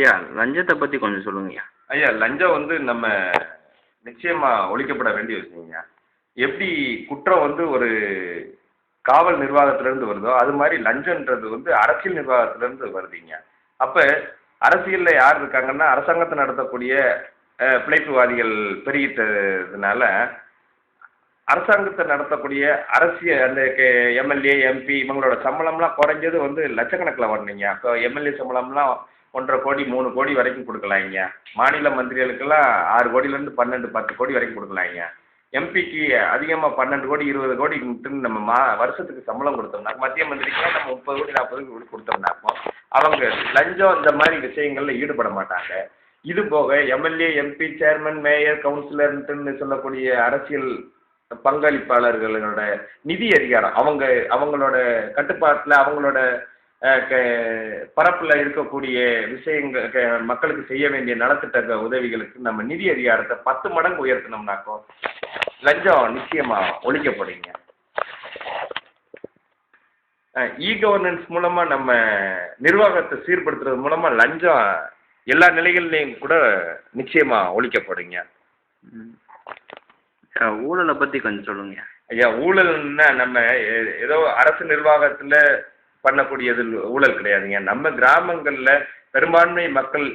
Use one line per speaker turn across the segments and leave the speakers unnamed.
ஐயா லஞ்சத்தை பற்றி கொஞ்சம் சொல்லுங்கய்யா.
ஐயா லஞ்சம் வந்து நம்ம நிச்சயமாக ஒழிக்கப்பட வேண்டிய விஷயங்க. எப்படி குற்றம் வந்து ஒரு காவல் நிர்வாகத்திலேருந்து வருதோ அது மாதிரி லஞ்சன்றது வந்து அரசியல் நிர்வாகத்திலேருந்து வருதுங்க. அப்போ அரசியலில் யார் இருக்காங்கன்னா அரசாங்கத்தை நடத்தக்கூடிய பிழைப்புவாதிகள் பெருகிட்டதுனால அரசாங்கத்தை நடத்தக்கூடிய அரசியல் அந்த எம்எல்ஏ எம்பி இவங்களோட சம்பளம்லாம் குறைஞ்சது வந்து லட்சக்கணக்கில் வரணுங்க. இப்போ எம்எல்ஏ சம்பளம்லாம் 1.5 கோடி 3 கோடி வரைக்கும் கொடுக்கலாங்க. மாநில மந்திரிகளுக்கெல்லாம் 6 கோடியிலேருந்து 12 10 கோடி வரைக்கும் கொடுக்கலாங்க. எம்பிக்கு அதிகமாக 12 கோடி 20 கோடி நம்ம வருஷத்துக்கு சம்பளம் கொடுத்தோம்னா மத்திய மந்திரிக்கெல்லாம் நம்ம 30 கோடி 40 கோடி கொடுத்தோம்னாக்கும் அவங்க லஞ்சம் இந்த மாதிரி விஷயங்களில் ஈடுபட மாட்டாங்க. இது போக எம்எல்ஏ எம்பி சேர்மன் மேயர் கவுன்சிலர்ன்ட்டுன்னு சொல்லக்கூடிய அரசியல் பங்களிப்பாளர்களோட நிதி அதிகாரம் அவங்களோட கட்டுப்பாட்டில் அவங்களோட பரப்பில் இருக்கக்கூடிய விஷயங்கள் மக்களுக்கு செய்ய வேண்டிய நலத்திட்ட உதவிகளுக்கு நம்ம நிதி அதிகாரத்தை 10 மடங்கு உயர்த்தினோம்னாக்கோ லஞ்சம் நிச்சயமாக ஒழிக்கப்படுங்க. இ கவர்னன்ஸ் மூலமாக நம்ம நிர்வாகத்தை சீர்படுத்துறது மூலமாக லஞ்சம் எல்லா நிலைகள்லையும் கூட நிச்சயமாக ஒழிக்கப்படுங்க.
ஊழலை பற்றி கொஞ்சம் சொல்லுங்க.
ஐயா ஊழல்னா நம்ம ஏதோ அரசு நிர்வாகத்தில் பண்ணக்கூடியது ஊழல் கிடையாதுங்க. நம்ம கிராமங்களில் பெரும்பான்மை மக்கள்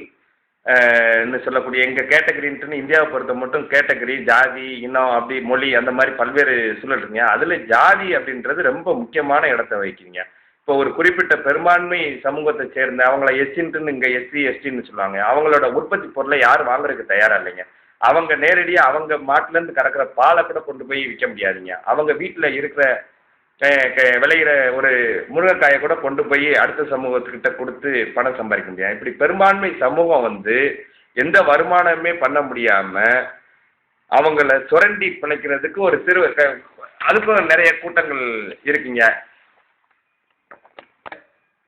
சொல்லக்கூடிய எங்கள் கேட்டகரின்ட்டுன்னு இந்தியாவை பொறுத்த மட்டும் கேட்டகரி ஜாதி இனம் அப்படி மொழி அந்த மாதிரி பல்வேறு சூழல் இருக்குங்க. அதில் ஜாதி அப்படின்றது ரொம்ப முக்கியமான இடத்த வகிக்குங்க. இப்போ ஒரு குறிப்பிட்ட பெரும்பான்மை சமூகத்தை சேர்ந்த அவங்கள எஸ்சின்ட்டுன்னு இங்கே எஸ்சி எஸ்டின்னு சொல்லுவாங்க. அவங்களோட உற்பத்தி பொருளை யாரும் வாங்குறதுக்கு தயாராக இல்லைங்க. அவங்க நேரடியாக அவங்க மாட்டிலேருந்து கறக்கிற பாலை கூட கொண்டு போய் விற்க முடியாதுங்க. அவங்க வீட்டில் இருக்கிற விளையிற ஒரு முருங்கைக்காயை கூட கொண்டு போய் அடுத்த சமூகத்துக்கிட்ட கொடுத்து பணம் சம்பாதிக்க முடியாது. இப்படி பெரும்பான்மை சமூகம் வந்து எந்த வருமானமே பண்ண முடியாமல் அவங்கள சுரண்டி பிழைக்கிறதுக்கு ஒரு அதுக்கும் நிறைய கூட்டங்கள் இருக்குங்க.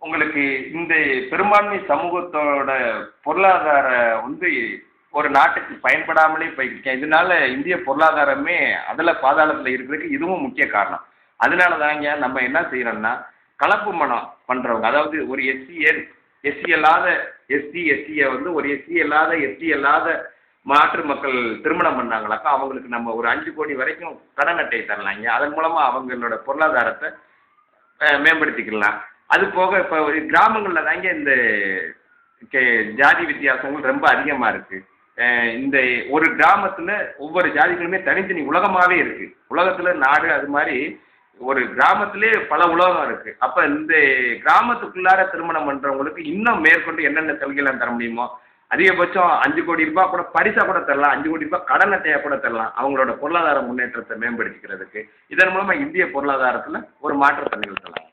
உங்களுக்கு இந்த பெரும்பான்மை சமூகத்தோட பொருளாதார வந்து ஒரு நாட்டுக்கு பயன்படாமலே போயிருக்கேன். இதனால இந்திய பொருளாதாரமே அதில் பாதாளத்தில் இருக்கிறதுக்கு இதுவும் முக்கிய காரணம். அதனால தாங்க நம்ம என்ன செய்யறோம்னா கலப்பு மனம் பண்ணுறவங்க, அதாவது ஒரு எஸ்சி அல்லாத எஸ்சியை வந்து ஒரு எஸ்டி அல்லாத மாற்று மக்கள் திருமணம் பண்ணாங்களாக்கா அவங்களுக்கு நம்ம ஒரு 5 கோடி வரைக்கும் கடன் அட்டை தரலாங்க. அதன் மூலமாக அவங்களோட பொருளாதாரத்தை மேம்படுத்திக்கலாம். அது போக இப்போ ஒரு கிராமங்களில் தாங்க இந்த ஜாதி வித்தியாசங்கள் ரொம்ப அதிகமாக இருக்குது. இந்த ஒரு கிராமத்தில் ஒவ்வொரு ஜாதிகளுமே தனித்தனி உலகமாகவே இருக்குது. உலகத்தில் நாடு அது மாதிரி ஒரு கிராமத்திலே பல உலகம் இருக்குது. அப்போ இந்த கிராமத்துக்குள்ளார திருமணம் பண்ணுறவங்களுக்கு இன்னும் மேற்கொண்டு என்னென்ன சலுகைலாம் தர முடியுமோ அதிகபட்சம் 5 கோடி ரூபாய் கூட பரிசாக கூட தரலாம், 5 கோடி ரூபாய் கடன் அட்டையாக கூட தரலாம் அவங்களோட பொருளாதார முன்னேற்றத்தை மேம்படுத்திக்கிறதுக்கு. இதன் மூலமாக இந்திய பொருளாதாரத்தில் ஒரு மாற்றத்தை நிகழ்த்தலாம்.